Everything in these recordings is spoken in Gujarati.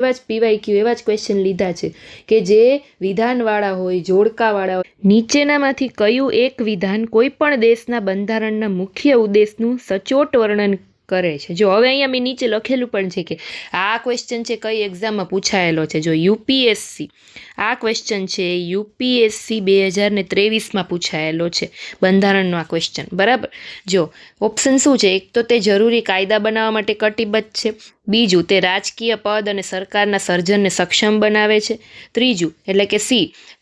એવા જ PYQ એવા જ ક્વેશ્ચન લીધા છે કે જે વિધાનવાળા હોય, જોડકાવાળા હોય. નીચેનામાંથી કયું એક વિધાન કોઈ પણ દેશના બંધારણના મુખ્ય ઉદ્દેશનું સચોટ વર્ણન કરે છે? જો હવે અહીંયા મેં નીચે લખેલું પણ છે કે આ ક્વેશ્ચન છે કઈ એક્ઝામમાં પૂછાયેલો છે. જો UPSC આ ક્વેશ્ચન છે UPSC 2023માં પૂછાયેલો છે બંધારણનો આ ક્વેશ્ચન. બરાબર. જો ઓપ્શન શું છે? એક તો તે જરૂરી કાયદા બનાવવા માટે કટિબદ્ધ છે. બીજું, તે રાજકીય પદ અને સરકારના સર્જનને સક્ષમ બનાવે છે. ત્રીજું એટલે કે C,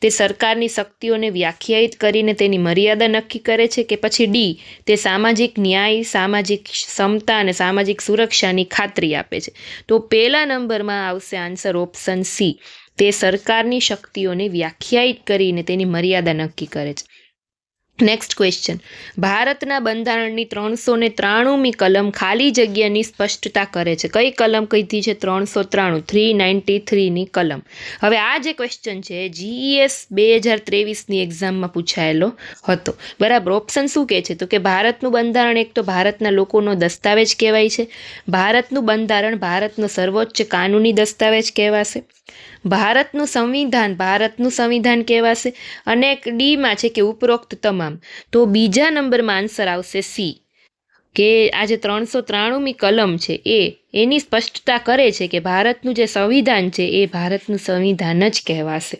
તે સરકારની શક્તિઓને વ્યાખ્યાયિત કરીને તેની મર્યાદા નક્કી કરે છે. કે પછી D, તે સામાજિક ન્યાય, સામાજિક સમતા અને સામાજિક સુરક્ષાની ખાતરી આપે છે. તો પહેલા નંબરમાં આવશે આન્સર ઓપ્શન C, તે સરકારની શક્તિઓને વ્યાખ્યાયિત કરીને તેની મર્યાદા નક્કી કરે છે. નેક્સ્ટ ક્વેશ્ચન, ભારતના બંધારણની 393મી કલમ ખાલી જગ્યાની સ્પષ્ટતા કરે છે. કઈ કલમ કીધી છે? 393ની કલમ. હવે આ જે ક્વેશ્ચન છે GES 2023ની એક્ઝામમાં પૂછાયેલો હતો. બરાબર. ઓપ્શન શું કહે છે? તો કે ભારતનું બંધારણ એક તો ભારતના લોકોનો દસ્તાવેજ કહેવાય છે. ભારતનું બંધારણ ભારતનો સર્વોચ્ચ કાનૂની દસ્તાવેજ કહેવાશે. ભારતનું સંવિધાન કહેવાશે. અને ડીમાં છે કે ઉપરોક્ત તમામ. તો બીજા નંબરમાં આન્સર આવશે C, કે આ જે 393મી કલમ છે એની સ્પષ્ટતા કરે છે કે ભારતનું જે સંવિધાન છે એ ભારતનું સંવિધાન જ કહેવાશે.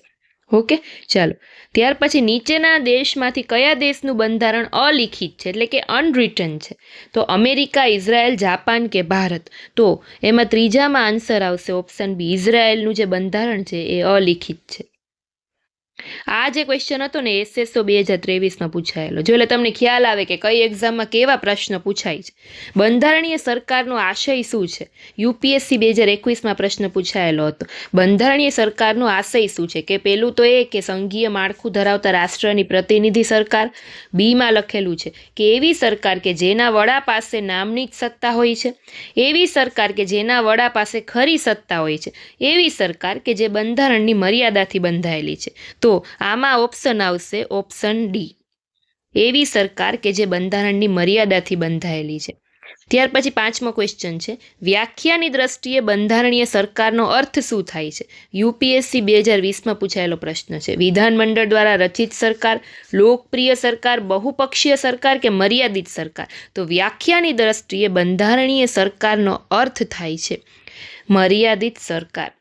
ઓકે, ચાલો. ત્યાર પછી નીચેના દેશમાંથી કયા દેશનું બંધારણ અલિખિત છે, એટલે કે અનરિટન છે? તો અમેરિકા, ઇઝરાયલ, જાપાન કે ભારત? તો એમાં ત્રીજામાં આન્સર આવશે ઓપ્શન B, ઇઝરાયલનું જે બંધારણ છે એ અલિખિત છે. આ જે ક્વેશ્ચન હતો ને SSO 2023માં પૂછાયેલો. જો એટલે તમને ખ્યાલ આવે કે કઈ એક્ઝામમાં કેવા પ્રશ્ન પૂછાય છે. બંધારણીય સરકારનો આશય શું છે? UPSC 2021માં પ્રશ્ન પૂછાયેલો હતો. બંધારણીય સરકારનો આશય શું છે? કે પેલું તો એ કે સંઘીય માળખું ધરાવતા રાષ્ટ્રની પ્રતિનિધિ સરકાર. બીમાં લખેલું છે કે એવી સરકાર કે જેના વડા પાસે નામની જ સત્તા હોય છે. એવી સરકાર કે જેના વડા પાસે ખરી સત્તા હોય છે. એવી સરકાર કે જે બંધારણની મર્યાદાથી બંધાયેલી છે. તો આમાં ઓપ્શન આવશે ઓપ્શન D, એવી સરકાર કે જે બંધારણની મર્યાદાથી બંધાયેલી છે. ત્યાર પછી પાંચમો ક્વેશ્ચન છે, વ્યાખ્યાની દ્રષ્ટિએ બંધારણીય સરકારનો અર્થ શું થાય છે? UPSC 2020માં પૂછાયેલો પ્રશ્ન છે. વિધાનમંડળ દ્વારા રચિત સરકાર, લોકપ્રિય સરકાર, બહુપક્ષીય સરકાર કે મર્યાદિત સરકાર? તો વ્યાખ્યાની દ્રષ્ટિએ બંધારણીય સરકારનો અર્થ થાય છે મર્યાદિત સરકાર.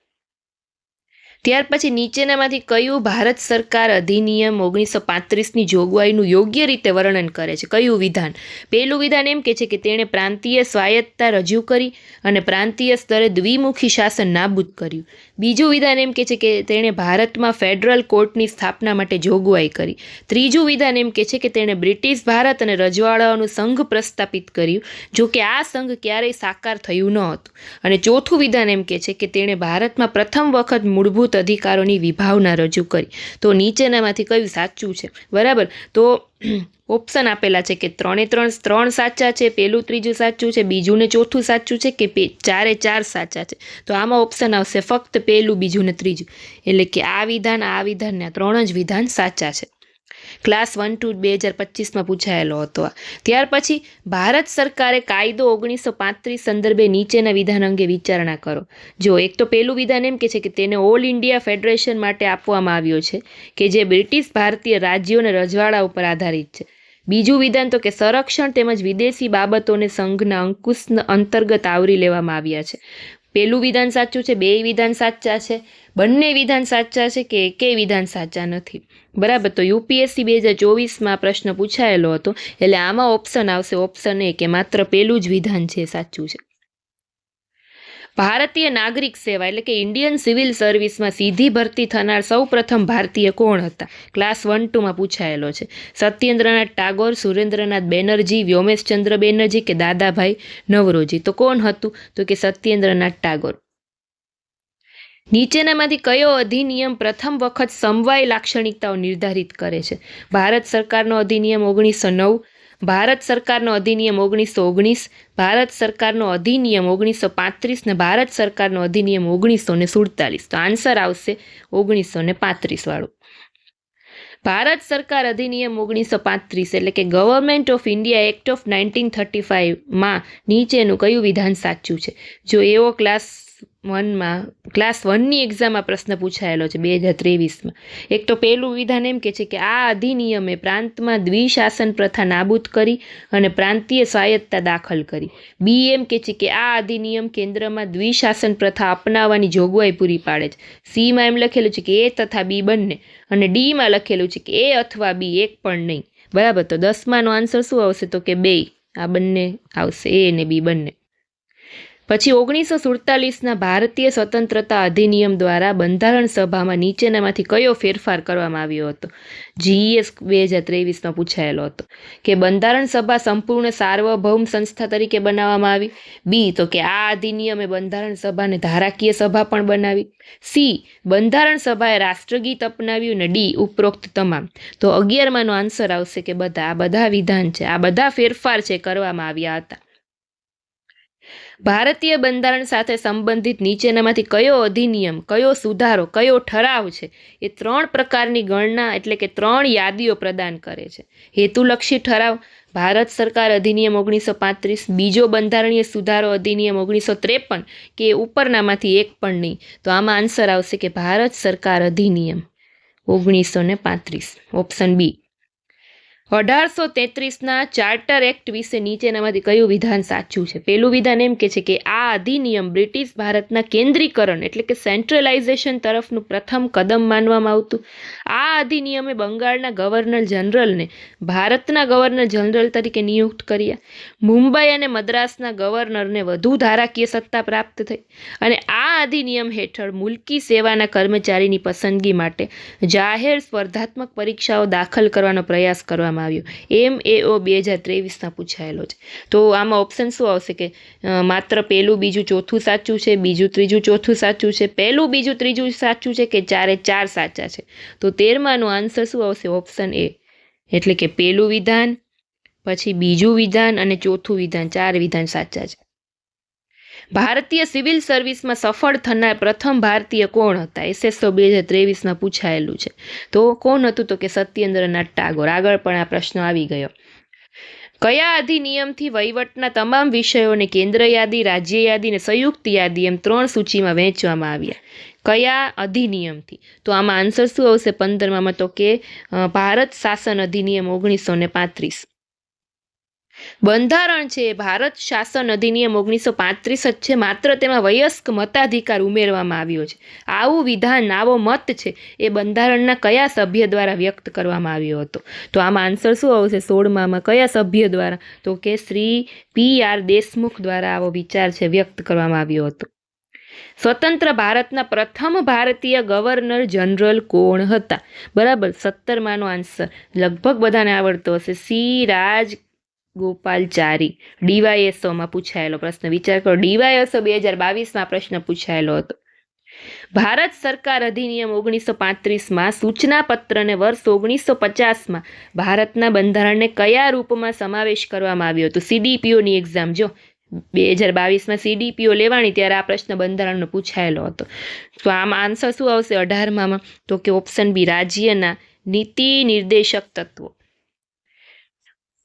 ત્યાર પછી નીચેનામાંથી કયું ભારત સરકાર અધિનિયમ 1935ની જોગવાઈનું યોગ્ય રીતે વર્ણન કરે છે? કયું વિધાન? પહેલું વિધાન એમ કે છે કે તેણે પ્રાંતીય સ્વાયત્તતા રજૂ કરી અને પ્રાંતીય સ્તરે દ્વિમુખી શાસન નાબૂદ કર્યું. બીજું વિધાન એમ કે છે કે તેણે ભારતમાં ફેડરલ કોર્ટની સ્થાપના માટે જોગવાઈ કરી. ત્રીજું વિધાન એમ કે છે કે તેણે બ્રિટિશ ભારત અને રજવાડાઓનું સંઘ પ્રસ્થાપિત કર્યું, જો કે આ સંઘ ક્યારેય સાકાર થયું ન હતું. અને ચોથું વિધાન એમ કે છે કે તેણે ભારતમાં પ્રથમ વખત મૂળભૂત અધિકારોની વિભાવના રજૂ કરી. તો નીચેનામાંથી કયું સાચું છે? બરાબર. તો ઓપ્શન આપેલા છે કે ત્રણ સાચા છે, પહેલું ત્રીજું સાચું છે, બીજું ને ચોથું સાચું છે કે ચારે ચાર સાચા છે? તો આમાં ઓપ્શન આવશે ફક્ત પહેલું, બીજું ને ત્રીજું. એટલે કે આ વિધાન ને આ 3 જ વિધાન સાચા છે. ક્લાસ 1-2 2025માં પૂછાયેલો હતો. ત્યાર પછી ભારત સરકારે કાયદો 1935 સંદર્ભે નીચેના વિધાન અંગે વિચારણા કરો. જો એક તો પહેલું વિધાન એમ કે છે કે તેને ઓલ ઇન્ડિયા ફેડરેશન માટે આપવામાં આવ્યો છે કે જે બ્રિટિશ ભારતીય રાજ્યો અને રજવાડા ઉપર આધારિત છે. બીજું વિધાન તો કે સંરક્ષણ તેમજ વિદેશી બાબતોને સંઘના અંકુશ અંતર્ગત આવરી લેવામાં આવ્યા છે. પહેલું વિધાન સાચું છે, બે વિધાન સાચા છે, બંને વિધાન સાચા છે કે એકેય વિધાન સાચા નથી? બરાબર. તો UPSC 2024માં પ્રશ્ન પૂછાયેલો હતો, એટલે આમાં ઓપ્શન આવશે ઓપ્શન A, કે માત્ર પહેલું જ વિધાન છે સાચું છે. ભારતીય નાગરિક સેવા એટલે કે ઇન્ડિયન સિવિલ સર્વિસમાં સીધી ભરતી થનાર સૌ પ્રથમ ભારતીય કોણ હતા? ક્લાસ 1-2માં પૂછાયેલો છે. સત્યેન્દ્રનાથ ટાગોર, સુરેન્દ્રનાથ બેનર્જી, વ્યોમેશચંદ્ર બેનર્જી કે દાદાભાઈ નવરોજી? તો કોણ હતું? તો કે સત્યેન્દ્રનાથ ટાગોર. નીચેનામાંથી કયો અધિનિયમ પ્રથમ વખત સમવાય લાક્ષણિકતાઓ નિર્ધારિત કરે છે? ભારત સરકારનો અધિનિયમ 1909, ભારત સરકારનો અધિનિયમ 1919, ભારત સરકારનો અધિનિયમ 1935 ને ભારત સરકારનો અધિનિયમ 1947. તો આન્સર આવશે 1935 વાળું. ભારત સરકાર અધિનિયમ 1935 એટલે કે government of India act of 1935માં નીચેનું કયું વિધાન સાચું છે? જો એવો ક્લાસ ક્લાસ 1ની એક્ઝામમાં પ્રશ્ન પૂછાયેલો છે 2023માં. એક તો પહેલું વિધાન એમ કે છે કે આ અધિનિયમે પ્રાંતમાં દ્વિશાસન પ્રથા નાબૂદ કરી અને પ્રાંતીય સ્વાયત્તતા દાખલ કરી. બી એમ કે છે કે આ અધિનિયમ કેન્દ્રમાં દ્વિશાસન પ્રથા અપનાવવાની જોગવાઈ પૂરી પાડે છે. સીમાં એમ લખેલું છે કે એ તથા બી બંને, અને ડીમાં લખેલું છે કે એ અથવા બી એક પણ નહીં. બરાબર, તો 10માનો આન્સર શું આવશે? તો કે બે. આ બંને આવશે, એ અને બી બંને. પછી 1947ના ભારતીય સ્વતંત્રતા અધિનિયમ દ્વારા બંધારણ સભામાં નીચેનામાંથી કયો ફેરફાર કરવામાં આવ્યો હતો? GS 2023માં પૂછાયેલો હતો કે બંધારણ સભા સંપૂર્ણ સાર્વભૌમ સંસ્થા તરીકે બનાવવામાં આવી. બી તો કે આ અધિનિયમે બંધારણ સભાને ધારાકીય સભા પણ બનાવી. સી બંધારણ સભાએ રાષ્ટ્રગીત અપનાવ્યું. અને ડી ઉપરોક્ત તમામ. તો 11માનો આન્સર આવશે કે આ બધા વિધાન છે, આ બધા ફેરફાર છે કરવામાં આવ્યા હતા. ભારતીય બંધારણ સાથે સંબંધિત નીચેનામાંથી કયો અધિનિયમ, કયો સુધારો, કયો ઠરાવ છે એ 3 પ્રકારની ગણના એટલે કે 3 યાદીઓ પ્રદાન કરે છે? હેતુલક્ષી ઠરાવ, ભારત સરકાર અધિનિયમ 1935, બીજો બંધારણીય સુધારો અધિનિયમ 1953 કે ઉપરનામાંથી એક પણ નહીં. તો આમાં આન્સર આવશે કે ભારત સરકાર અધિનિયમ 1935, ઓપ્શન બી. 1833ના ચાર્ટર એક્ટ વિશે નીચેનામાંથી કયું વિધાન સાચું છે? પહેલું વિધાન એમ કે છે કે આ અધિનિયમ બ્રિટિશ ભારતના કેન્દ્રીકરણ એટલે કે સેન્ટ્રલાઇઝેશન તરફનું પ્રથમ કદમ માનવામાં આવતું. આ અધિનિયમે બંગાળના ગવર્નર જનરલને ભારતના ગવર્નર જનરલ તરીકે નિયુક્ત કર્યા. મુંબઈ અને મદ્રાસના ગવર્નરને વધુ ધારાકીય સત્તા પ્રાપ્ત થઈ. અને આ અધિનિયમ હેઠળ મુલકી સેવાના કર્મચારીની પસંદગી માટે જાહેર સ્પર્ધાત્મક પરીક્ષાઓ દાખલ કરવાનો પ્રયાસ કરવામાં આવ્યો. MAO 2023માં પૂછાયેલો છે. તો આમાં ઓપ્શન શું આવશે કે માત્ર પહેલું, બીજું, ચોથું સાચું છે, બીજું, ત્રીજું, ચોથું સાચું છે, પહેલું, બીજું, ત્રીજું સાચું છે કે 4 સાચા છે? તો 13માનો આન્સર શું આવશે? ઓપ્શન એ, એટલે કે પહેલું વિધાન, પછી બીજું વિધાન અને ચોથું વિધાન, 4 વિધાન સાચા છે. ભારતીય સિવિલ સર્વિસમાં સફળ થનાર પ્રથમ ભારતીય કોણ હતા? SSO 2023માં પૂછાયેલું છે. તો કોણ હતું? તો કે સત્યેન્દ્રનાથ ટાગોર. આગળ પણ આ પ્રશ્ન આવી ગયો. કયા અધિનિયમથી વહીવટના તમામ વિષયોને કેન્દ્ર યાદી, રાજ્ય યાદી અને સંયુક્ત યાદી એમ 3 સૂચિમાં વહેંચવામાં આવ્યા? કયા અધિનિયમથી? તો આમાં આન્સર શું આવશે 15માં? તો કે ભારત શાસન અધિનિયમ 1935. બંધારણ છે ભારત શાસન અધિનિયમ 1935 જ છે, માત્ર તેમાં વયસ્ક મતાધિકાર ઉમેરવામાં આવ્યો છે. આવું વિધાન, આવો મત છે એ બંધારણના કયા સભ્ય દ્વારા વ્યક્ત કરવામાં આવ્યો હતો? તો આમાં આન્સર શું આવશે 16માં? કયા સભ્ય દ્વારા? તો કે શ્રી PR દેશમુખ દ્વારા આવો વિચાર છે વ્યક્ત કરવામાં આવ્યો હતો. સ્વતંત્ર ભારતના પ્રથમ ભારતીય ગવર્નર જનરલ કોણ હતા? બરાબર, 17માનો આન્સર લગભગ બધાને આવડતો હશે. સી રાજગોપાલચારી. DYSOમાં પૂછાયેલો પ્રશ્ન. વિચાર કરો, DYSO 2022માં પ્રશ્ન પૂછાયેલો હતો. ભારત સરકાર અધિનિયમ 1935માં સૂચના પત્રને વર્ષ 1950માં ભારતના બંધારણને કયા રૂપમાં સમાવેશ કરવામાં આવ્યો હતો? CDPOની એક્ઝામ જો 2022માં CDPO લેવાની ત્યારે આ પ્રશ્ન બંધારણનો પૂછાયેલો હતો. તો આમાં આન્સર શું આવશે 18માં? તો કે ઓપ્શન બી, રાજ્યના નીતિ નિર્દેશક તત્વો.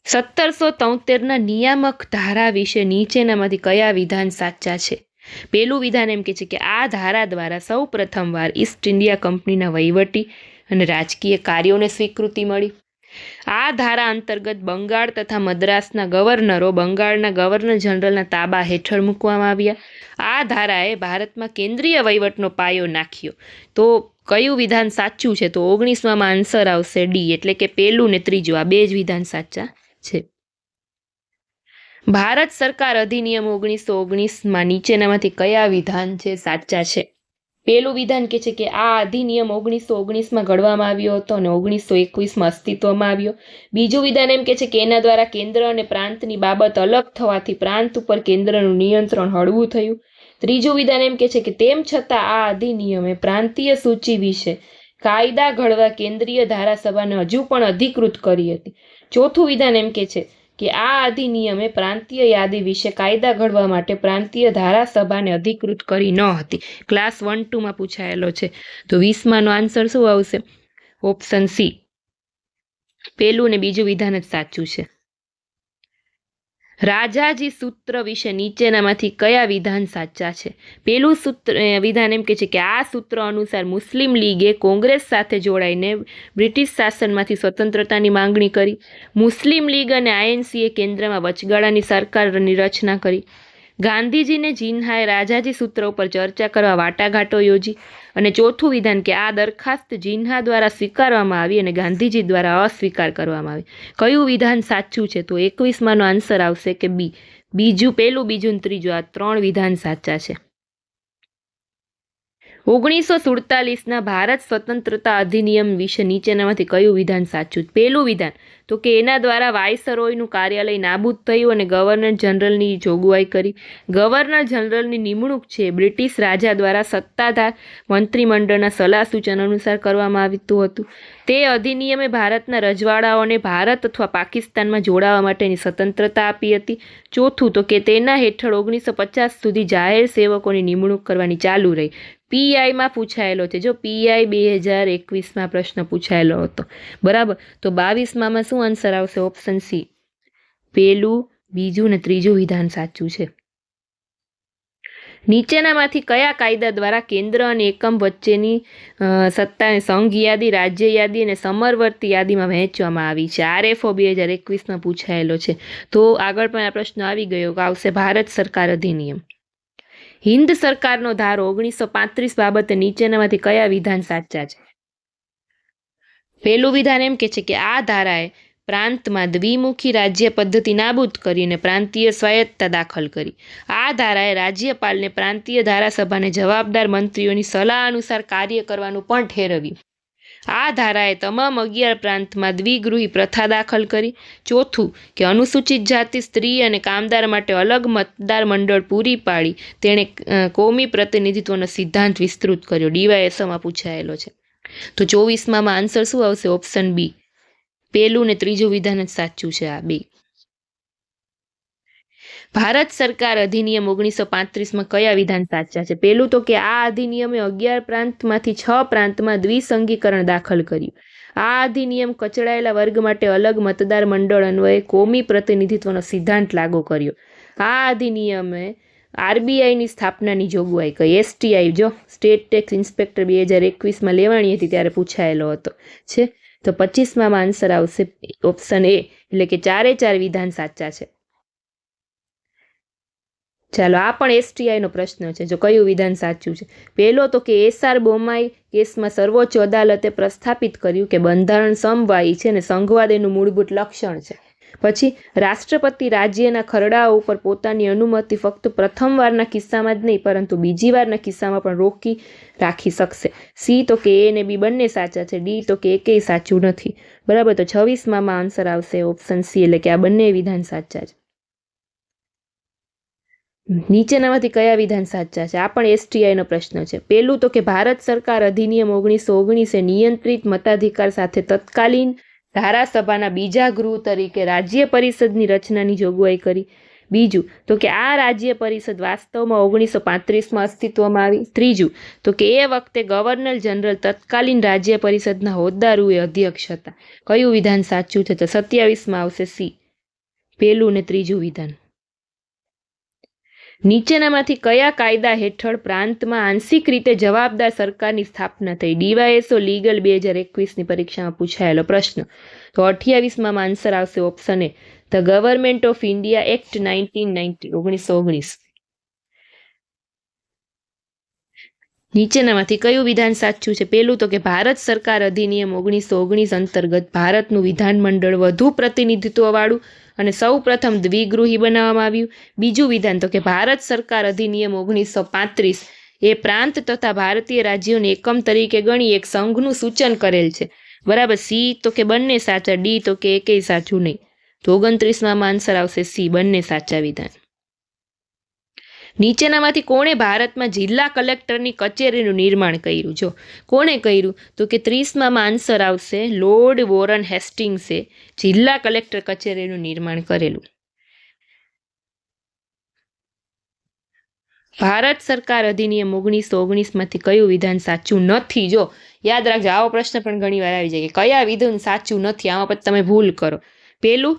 1773ના નિયામક ધારા વિશે નીચેનામાંથી કયા વિધાન સાચા છે? પહેલું વિધાન એમ કે છે કે આ ધારા દ્વારા સૌ પ્રથમવાર ઈસ્ટ ઇન્ડિયા કંપનીના વહીવટી અને રાજકીય કાર્યોને સ્વીકૃતિ મળી. આ ધારા અંતર્ગત બંગાળ તથા મદ્રાસના ગવર્નરો બંગાળના ગવર્નર જનરલના તાબા હેઠળ મૂકવામાં આવ્યા. આ ધારાએ ભારતમાં કેન્દ્રીય વહીવટનો પાયો નાખ્યો. તો કયું વિધાન સાચું છે? તો 19માં આન્સર આવશે ડી, એટલે કે પહેલું ને ત્રીજું, આ 2 જ વિધાન સાચા છે. ભારત સરકાર અધિનિયમ 1919માં નીચેનામાંથી કયા વિધાન છે સાચા છે? પહેલું વિધાન કે છે કે આ અધિનિયમ 1919માં ઘડવામાં આવ્યો હતો અને 1921માં અસ્તિત્વમાં આવ્યો. બીજું વિધાન એમ કે છે કે એના દ્વારા કેન્દ્ર અને પ્રાંતની બાબત અલગ થવાથી પ્રાંત ઉપર કેન્દ્રનું નિયંત્રણ હળવું થયું. ત્રીજું વિધાન એમ કે છે કે તેમ છતાં આ અધિનિયમે પ્રાંતીય સૂચિ વિશે કાયદા ઘડવા કેન્દ્રીય ધારાસભાને હજુ પણ અધિકૃત કરી હતી. ચોથું વિધાન એમ કે છે કે આ અધિનિયમે પ્રાંતીય યાદી વિશે કાયદા ઘડવા માટે પ્રાંતીય ધારાસભાને અધિકૃત કરી ન હતી. ક્લાસ 1-2માં પૂછાયેલો છે. તો 20માનો આન્સર શું આવશે? ઓપ્શન સી, પહેલું ને બીજું વિધાન જ સાચું છે. રાજાજી સૂત્ર વિશે નીચેનામાંથી કયા વિધાન સાચા છે? પેલું વિધાન એમ કે છે કે આ સૂત્ર અનુસાર મુસ્લિમ લીગે કોંગ્રેસ સાથે જોડાઈને બ્રિટિશ શાસનમાંથી સ્વતંત્રતાની માંગણી કરી. મુસ્લિમ લીગ અને આઈએનસીએ કેન્દ્રમાં વચગાળાની સરકારની રચના કરી. ગાંધીજીને જિન્હાએ રાજાજી સૂત્ર ઉપર ચર્ચા કરવા વાટાઘાટો યોજી. અને ચોથું વિધાન કે આ દરખાસ્ત જિન્હા દ્વારા સ્વીકારવામાં આવી અને ગાંધીજી દ્વારા અસ્વીકાર કરવામાં આવી. કયું વિધાન સાચું છે? તો 21માંનો આન્સર આવશે કે બી. પહેલું, બીજું અને ત્રીજું આ 3 વિધાન સાચા છે. 1947ના ભારત સ્વતંત્રતા અધિનિયમ વિશે નીચેનામાંથી કયું વિધાન સાચું? પહેલું વિધાન તો કે એના દ્વારા વાઇસરોયનું કાર્યાલય નાબૂદ થયું અને ગવર્નર જનરલની જોગવાઈ કરી. ગવર્નર જનરલની નિમણૂક છે બ્રિટિશ રાજા દ્વારા સત્તાધાર મંત્રીમંડળના સલાહ સૂચન અનુસાર કરવામાં આવતું હતું. તે અધિનિયમે ભારતના રજવાડાઓને ભારત અથવા પાકિસ્તાનમાં જોડાવા માટેની સ્વતંત્રતા આપી હતી. ચોથું તો કે તેના હેઠળ 1950 સુધી જાહેર સેવકોની નિમણૂક કરવાની ચાલુ રહી. પીઆઈમાં પૂછાયેલો છે. જો પીઆઈ 2021માં પ્રશ્ન પૂછાયેલો હતો. બરાબર. તો 22માં શું આન્સર આવશે? Option C. પહેલું, બીજું ને ત્રીજું વિધાન સાચું છે. નીચેનામાંથી કયા કાયદા દ્વારા કેન્દ્ર અને એકમ વચ્ચેની સત્તાને સંઘ યાદી, રાજ્ય યાદી અને સમરવર્તી યાદીમાં વહેંચવામાં આવી છે? આરએફઓ 2021માં પૂછાયેલો છે. તો આગળ પણ આ પ્રશ્ન આવી ગયો. આવશે ભારત સરકાર અધિનિયમ. હિન્દ સરકારનો ધારો 1935 બાબતે નીચેનામાંથી કયા વિધાન સાચા છે? પહેલું વિધાન એમ કે છે કે આ ધારાએ પ્રાંતમાં દ્વિમુખી રાજ્ય પદ્ધતિ નાબૂદ કરી અને પ્રાંતીય સ્વાયત્તતા દાખલ કરી. આ ધારાએ રાજ્યપાલને પ્રાંતીય ધારાસભાને જવાબદાર મંત્રીઓની સલાહ અનુસાર કાર્ય કરવાનું પણ ઠેરવ્યું. આ ધારાએ તમામ 11 પ્રાંતમાં દ્વિગૃહી પ્રથા દાખલ કરી. ચોથું કે અનુસૂચિત જાતિ, સ્ત્રી અને કામદાર માટે અલગ મતદાર મંડળ પૂરી પાડી તેણે કોમી પ્રતિનિધિત્વનો સિદ્ધાંત વિસ્તૃત કર્યો. ડીવાયએસઓમાં પૂછાયેલો છે. તો 24માં આન્સર શું આવશે? Option B. પહેલું ને ત્રીજું વિધાન જ સાચું છે. આ 2. ભારત સરકાર અધિનિયમ 1935માં કયા વિધાન સાચા છે? પહેલું તો કે આ અધિનિયમે 11 પ્રાંતમાંથી 6 પ્રાંતમાં દ્વિસંગીકરણ દાખલ કર્યું. આ અધિનિયમ કચડાયેલા વર્ગ માટે અલગ મતદાર મંડળ અન્વયે કોમી પ્રતિનિધિત્વનો સિદ્ધાંત લાગુ કર્યો. આ અધિનિયમે આરબીઆઈની સ્થાપનાની જોગવાઈ કરી. એસટીઆઈ જો સ્ટેટ ટેક્સ ઇન્સ્પેક્ટર 2021માં લેવાણી હતી ત્યારે પૂછાયેલો હતો છે. તો 25માં આન્સર આવશે ઓપ્શન એ. એટલે કે 4 વિધાન સાચા છે. ચાલો, આ પણ એસટીઆઈનો પ્રશ્ન છે. જો કયું વિધાન સાચું છે? પહેલો તો કે એસઆર બોમાઈ કેસમાં સર્વોચ્ચ અદાલતે પ્રસ્થાપિત કર્યું કે બંધારણ સમવાયી છે અને સંઘવાદ એનું મૂળભૂત લક્ષણ છે. પછી રાષ્ટ્રપતિ રાજ્યના ખરડાઓ ઉપર પોતાની અનુમતિ ફક્ત પ્રથમ વારના કિસ્સામાં જ નહીં પરંતુ બીજી વારના કિસ્સામાં પણ રોકી રાખી શકશે. સી તો કે એ ને બી બંને સાચા છે. ડી તો કે એકેય સાચું નથી. બરાબર. તો 26માં આન્સર આવશે ઓપ્શન સી. એટલે કે આ બંને વિધાન સાચા છે. નીચેનામાંથી કયા વિધાન સાચા છે? આ પણ એસટીઆઈનો પ્રશ્ન છે. પહેલું તો કે ભારત સરકાર અધિનિયમ 1919 નિયંત્રિત મતાધિકાર સાથે તત્કાલીન ધારાસભાના બીજા ગૃહ તરીકે રાજ્ય પરિષદની રચનાની જોગવાઈ કરી. બીજું તો કે આ રાજ્ય પરિષદ વાસ્તવમાં 1935માં અસ્તિત્વમાં આવી. ત્રીજું તો કે એ વખતે ગવર્નર જનરલ તત્કાલીન રાજ્ય પરિષદના હોદ્દારૂએ અધ્યક્ષ હતા. કયું વિધાન સાચું છે? તો 27માં આવશે સી. પહેલું ને ત્રીજું વિધાન. નીચેનામાંથી કયા કાયદા હેઠળ પ્રાંતમાં આંશિક રીતે જવાબદાર સરકારની સ્થાપના થઈ? ડીવાયએસઓ લીગલ 2021ની પરીક્ષામાં પૂછાયેલો પ્રશ્ન. તો 28માં આન્સર આવશે option A. The government of India act 1919. નીચેનામાંથી કયું વિધાન સાચું છે? પહેલું તો કે ભારત સરકાર અધિનિયમ 1919 અંતર્ગત ભારતનું વિધાનમંડળ વધુ પ્રતિનિધિત્વવાળું અને સૌ પ્રથમ દ્વિગૃહી બનાવવામાં આવ્યું. બીજું વિધાન તો કે ભારત સરકાર અધિનિયમ 1935 એ પ્રાંત તથા ભારતીય રાજ્યોને એકમ તરીકે ગણી એક સંઘનું સૂચન કરેલ છે. બરાબર. સી તો કે બંને સાચા. ડી તો કે એકેય સાચું નહીં. તો 29માં આન્સર આવશે સી. બંને સાચા વિધાન. નીચેનામાંથી કોણે ભારતમાં જિલ્લા કલેક્ટરની કચેરીનું નિર્માણ કર્યું? જો કોણે કર્યું? તો કે 30માં આન્સર આવશે લોર્ડ વોરન હેસ્ટિંગ્સે જિલ્લા કલેક્ટર કચેરીનું નિર્માણ કરેલું. ભારત સરકાર અધિનિયમ 1919માંથી કયું વિધાન સાચું નથી? જો યાદ રાખજો, આવો પ્રશ્ન પણ ઘણી વાર આવી જાય કે કયા વિધાન સાચું નથી. આમાં પછી તમે ભૂલ કરો. પહેલું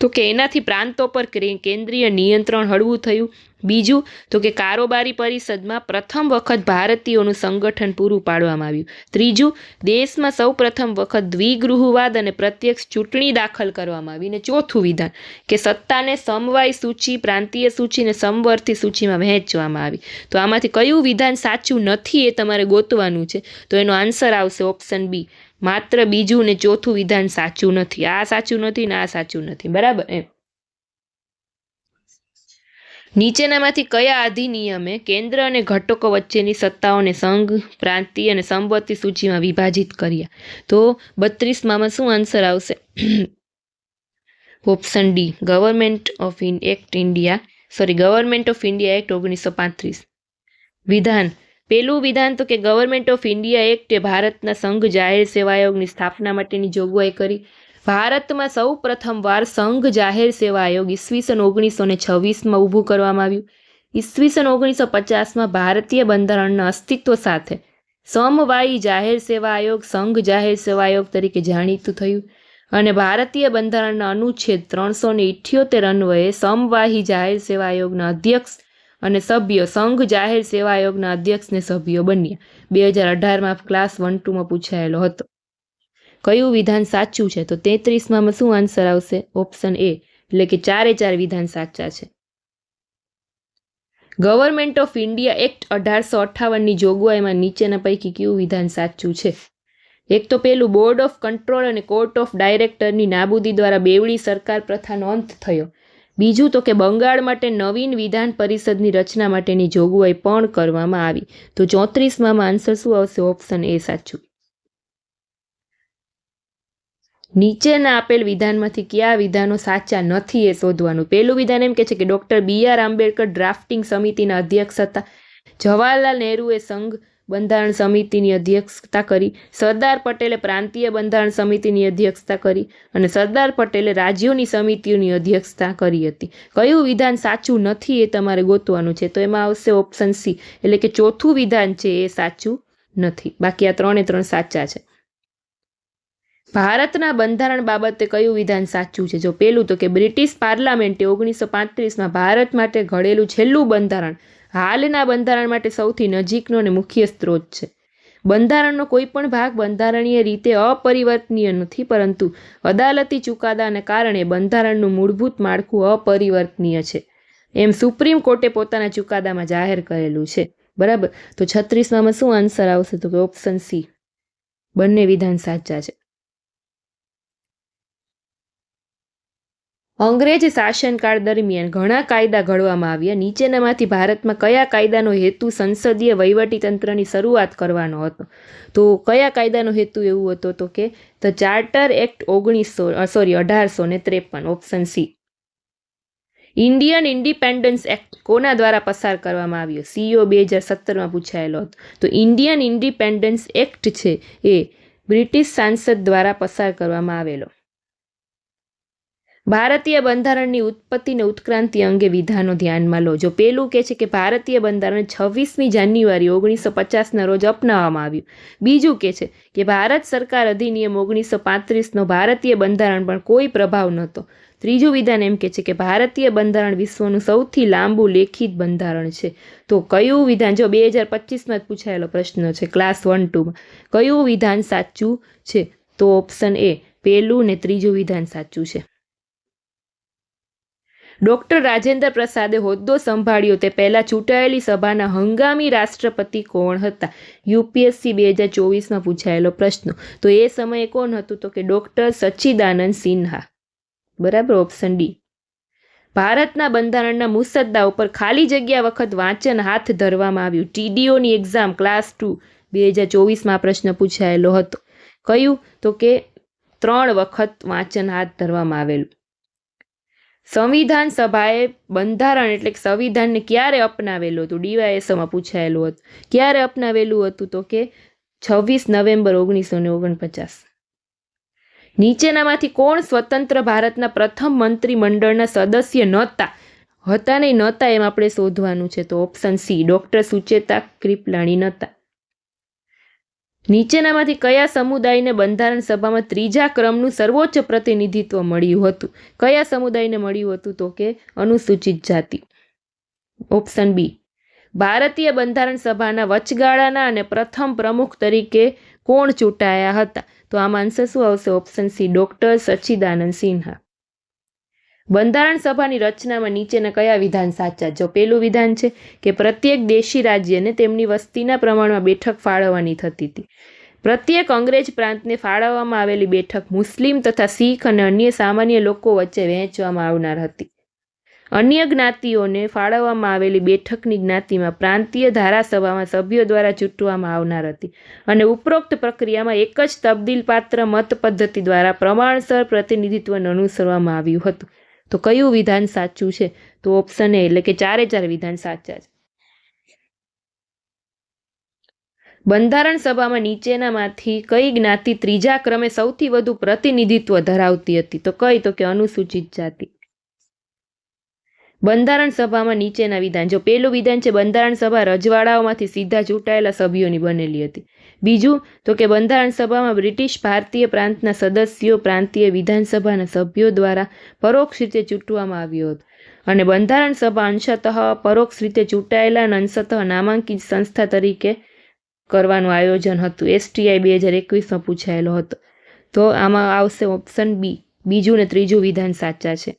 તો કે એનાથી પ્રાંતો પર કેન્દ્રીય નિયંત્રણ હળવું થયું. બીજું તો કે કારોબારી પરિષદમાં પ્રથમ વખત ભારતીયોનું સંગઠન પૂરું પાડવામાં આવ્યું. ત્રીજું, દેશમાં સૌ પ્રથમ વખત દ્વિગૃહવાદ અને પ્રત્યક્ષ ચૂંટણી દાખલ કરવામાં આવી. અને ચોથું વિધાન કે સત્તાને સમવાય સૂચિ, પ્રાંતીય સૂચિ અને સમવર્તી સૂચિમાં વહેંચવામાં આવી. તો આમાંથી કયું વિધાન સાચું નથી એ તમારે ગોતવાનું છે. તો એનો આન્સર આવશે ઓપ્શન બી. માત્ર બીજું ને ચોથું વિધાન સાચું નથી. આ સાચું નથી ને આ સાચું નથી. બરાબર એમ. નીચેનામાંથી કયા અધિનિયમે કેન્દ્ર અને ઘટકો વચ્ચેની સત્તાઓને સંઘ, પ્રાંતીય અને સમવર્તી સૂચિમાં વિભાજિત કર્યા? તો 32માં શું આન્સર આવશે? Option D, government of India act 1935. વિધાન, પેલું વિધાન તો કે ગવર્મેન્ટ ઓફ ઇન્ડિયા એક્ટે ભારતના સંઘ જાહેર સેવા આયોગની સ્થાપના માટેની જોગવાઈ કરી. ભારતમાં સૌ પ્રથમવાર સંઘ જાહેર સેવા આયોગ ઈસવીસન 1926માં ઊભું કરવામાં આવ્યું. ઈસવીસન 1950માં ભારતીય બંધારણના અસ્તિત્વ સાથે સમવાયી જાહેર સેવા આયોગ સંઘ જાહેર સેવા આયોગ તરીકે જાણીતું થયું. અને ભારતીય બંધારણના અનુચ્છેદ 378 અન્વયે સમવાયી જાહેર સેવા આયોગના અધ્યક્ષ અને સભ્યો સંઘ જાહેર સેવા આયોગના અધ્યક્ષને સભ્યો બન્યા. 2018માં ક્લાસ 1-2માં પૂછાયેલો હતો. કયું વિધાન સાચું છે? તો 33માં શું આન્સર આવશે? ઓપ્શન એ, એટલે કે 4 વિધાન સાચા છે. ગવર્મેન્ટ ઓફ ઇન્ડિયા એક્ટ 1858ની જોગવાઈમાં નીચેના પૈકી કયું વિધાન સાચું છે? એક તો પેલું, બોર્ડ ઓફ કંટ્રોલ અને કોર્ટ ઓફ ડાયરેક્ટરની નાબૂદી દ્વારા બેવડી સરકાર પ્રથાનો અંત થયો. બીજું તો કે બંગાળ માટે નવીન વિધાન પરિષદની રચના માટેની જોગવાઈ પણ કરવામાં આવી. તો 34માં આન્સર શું આવશે? ઓપ્શન એ સાચું. નીચેના આપેલ વિધાનમાંથી કયા વિધાનો સાચા નથી એ શોધવાનું. પહેલું વિધાન એમ કે છે કે ડોક્ટર BR આંબેડકર ડ્રાફ્ટિંગ સમિતિના અધ્યક્ષ હતા. જવાહરલાલ નહેરુએ સંઘ બંધારણ સમિતિની અધ્યક્ષતા કરી. સરદાર પટેલે પ્રાંતીય બંધારણ સમિતિની અધ્યક્ષતા કરી. અને સરદાર પટેલે રાજ્યોની સમિતિઓની અધ્યક્ષતા કરી હતી. કયું વિધાન સાચું નથી એ તમારે ગોતવાનું છે. તો એમાં આવશે ઓપ્શન સી, એટલે કે ચોથું વિધાન છે એ સાચું નથી. બાકી આ 3 સાચા છે. ભારતના બંધારણ બાબતે કયું વિધાન સાચું છે? જો પેલું તો કે બ્રિટિશ પાર્લામેન્ટે 1935માં ભારત માટે ઘડેલું છેલ્લું બંધારણ હાલના બંધારણ માટે સૌથી નજીકનો અને મુખ્ય સ્ત્રોત છે. બંધારણનો કોઈ પણ ભાગ બંધારણીય રીતે અપરિવર્તનીય નથી, પરંતુ અદાલતી ચુકાદાને કારણે બંધારણનું મૂળભૂત માળખું અપરિવર્તનીય છે, એમ સુપ્રીમ કોર્ટે પોતાના ચુકાદામાં જાહેર કરેલું છે. બરાબર. તો 36માં શું આન્સર આવશે? તો ઓપ્શન સી. બંને વિધાન સાચા છે. અંગ્રેજ શાસનકાળ દરમિયાન ઘણા કાયદા ઘડવામાં આવ્યા. નીચેનામાંથી ભારતમાં કયા કાયદાનો હેતુ સંસદીય વહીવટીતંત્રની શરૂઆત કરવાનો હતો? તો કયા કાયદાનો હેતુ એવું હતો? તો કે the charter act 1853. Option C. Indian independence act કોના દ્વારા પસાર કરવામાં આવ્યો? CO 2017માં પૂછાયેલો હતો. તો ઇન્ડિયન ઇન્ડિપેન્ડન્સ એક્ટ છે એ બ્રિટિશ સાંસદ દ્વારા પસાર કરવામાં આવેલો. ભારતીય બંધારણની ઉત્પત્તિ અને ઉત્ક્રાંતિ અંગે વિધાનો ધ્યાનમાં લો. જો પેલું કે છે કે ભારતીય બંધારણ 26મી જાન્યુઆરી 1950ના રોજ અપનાવવામાં આવ્યું. બીજું કે છે કે ભારત સરકાર અધિનિયમ 1935નો ભારતીય બંધારણ પર કોઈ પ્રભાવ નહોતો. ત્રીજું વિધાન એમ કે છે કે ભારતીય બંધારણ વિશ્વનું સૌથી લાંબુ લેખિત બંધારણ છે. તો કયું વિધાન, જો 2025માં જ પૂછાયેલો પ્રશ્ન છે ક્લાસ 1-2માં, કયું વિધાન સાચું છે? તો ઓપ્શન એ, પેલું ને ત્રીજું વિધાન સાચું છે. ડોક્ટર રાજેન્દ્ર પ્રસાદે હોદ્દો સંભાળ્યો તે પહેલા ચૂંટાયેલી સભાના હંગામી રાષ્ટ્રપતિ કોણ હતા? UPSC 2024માં પૂછાયેલો પ્રશ્ન. તો એ સમયે કોણ હતું? તો કે ડોક્ટર સચ્ચિદાનંદ સિન્હા. બરાબર. Option D. ભારતના બંધારણના મુસદ્દા ઉપર ખાલી જગ્યા વખત વાંચન હાથ ધરવામાં આવ્યું. TDOની એક્ઝામ ક્લાસ 2 2024માં પ્રશ્ન પૂછાયેલો હતો. કયું? તો કે 3 વખત વાંચન હાથ ધરવામાં આવેલું. સંવિધાન સભાએ બંધારણ એટલે કે સંવિધાનને ક્યારે અપનાવેલું હતું? DYSમાં પૂછાયેલું હતું. ક્યારે અપનાવેલું હતું? તો કે 26 નવેમ્બર 1949. નીચેનામાંથી કોણ સ્વતંત્ર ભારતના પ્રથમ મંત્રીમંડળના સદસ્ય નહોતા? હતા નહીં નહોતા એમ આપણે શોધવાનું છે. તો option C, doctor Sucheta Kripalani નહોતા. નીચેનામાંથી કયા સમુદાયને બંધારણ સભામાં ત્રીજા ક્રમનું સર્વોચ્ચ પ્રતિનિધિત્વ મળ્યું હતું? કયા સમુદાયને મળ્યું હતું? તો કે અનુસૂચિત જાતિ. Option B. ભારતીય બંધારણ સભાના વચગાળાના અને પ્રથમ પ્રમુખ તરીકે કોણ ચૂંટાયા હતા? તો આમાં આન્સર શું આવશે? ઓપ્શન સી, ડોક્ટર સચ્ચિદાનંદ સિન્હા. બંધારણ સભાની રચનામાં નીચેના કયા વિધાન સાચા? જો પેલું વિધાન છે કે પ્રત્યેક દેશી રાજ્યને તેમની વસ્તીના પ્રમાણમાં બેઠક ફાળવવાની થતી હતી. પ્રત્યેક અંગ્રેજ પ્રાંતને ફાળવવામાં આવેલી બેઠક મુસ્લિમ તથા શીખ અને અન્ય સામાન્ય લોકો વચ્ચે વહેંચવામાં આવનાર હતી. અન્ય જ્ઞાતિઓને ફાળવવામાં આવેલી બેઠકની જ્ઞાતિમાં પ્રાંતીય ધારાસભામાં સભ્યો દ્વારા ચૂંટવામાં આવનાર હતી અને ઉપરોક્ત પ્રક્રિયામાં એક જ તબદીલ પાત્ર મત પદ્ધતિ દ્વારા પ્રમાણસર પ્રતિનિધિત્વને અનુસરવામાં આવ્યું હતું. તો કયું વિધાન સાચું છે? તો ઓપ્શન એ, એટલે કે 4 વિધાન સાચા છે. બંધારણ સભામાં નીચેનામાંથી કઈ જ્ઞાતિ ત્રીજા ક્રમે સૌથી વધુ પ્રતિનિધિત્વ ધરાવતી હતી? તો કઈ? તો કે અનુસૂચિત જાતિ. બંધારણ સભામાં નીચેના વિધાન, જો પેલું વિધાન છે બંધારણ સભા રજવાડાઓમાંથી સીધા ચૂંટાયેલા સભ્યોની બનેલી હતી. બીજું તો કે બંધારણ સભામાં બ્રિટિશ ભારતીય પ્રાંતના સદસ્યો પ્રાંતીય વિધાનસભાના સભ્યો દ્વારા પરોક્ષ રીતે ચૂંટવામાં આવ્યો હતો અને બંધારણ સભા અંશતઃ પરોક્ષ રીતે ચૂંટાયેલા અને અંશતઃ નામાંકિત સંસ્થા તરીકે કરવાનું આયોજન હતું. STI 2021માં પૂછાયેલો હતો. તો આમાં આવશે ઓપ્શન બી, બીજું ને ત્રીજું વિધાન સાચા છે.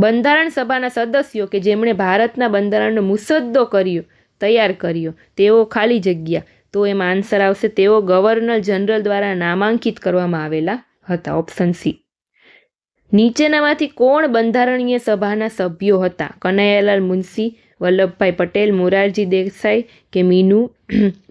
બંધારણ સભાના સદસ્યો કે જેમણે ભારતના બંધારણનો મુસદ્દો તૈયાર કર્યો તેઓ ખાલી જગ્યા, તો એમાં આન્સર આવશે તેઓ ગવર્નર જનરલ દ્વારા નામાંકિત કરવામાં આવેલા હતા. Option C. નીચેનામાંથી કોણ બંધારણીય સભાના સભ્યો હતા? કનૈયાલાલ મુનશી, વલ્લભભાઈ પટેલ, મોરારજી દેસાઈ કે મીનુ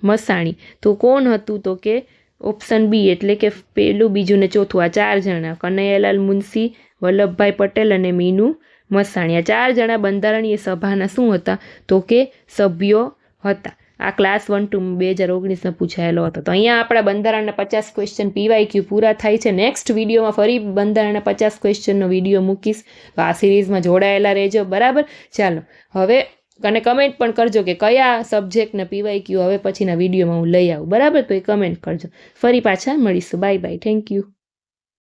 મસાણી. તો કોણ હતું? તો કે ઓપ્શન બી, એટલે કે પેલું, બીજું ને ચોથું, આ 4 જણા, કનૈયાલાલ મુનશી, વલ્લભભાઈ પટેલ અને મીનુ મસાણી. આ 4 જણા બંધારણીય સભાના શું હતા? તો કે સભ્યો હતા. આ ક્લાસ 1-2 2019માં પૂછાયેલો હતો. તો અહીંયા આપણા બંધારણના 50 ક્વેશ્ચન PYQ પૂરા થાય છે. નેક્સ્ટ વિડીયોમાં ફરી બંધારણના 50 ક્વેશ્ચનનો વિડીયો મૂકીશ. તો આ સિરીઝમાં જોડાયેલા રહેજો. બરાબર, ચાલો હવે અને કમેન્ટ પણ કરજો કે કયા સબ્જેક્ટના PYQ હવે પછીના વિડીયોમાં હું લઈ આવું. બરાબર, તો એ કમેન્ટ કરજો. ફરી પાછા મળીશું. Bye bye, thank you.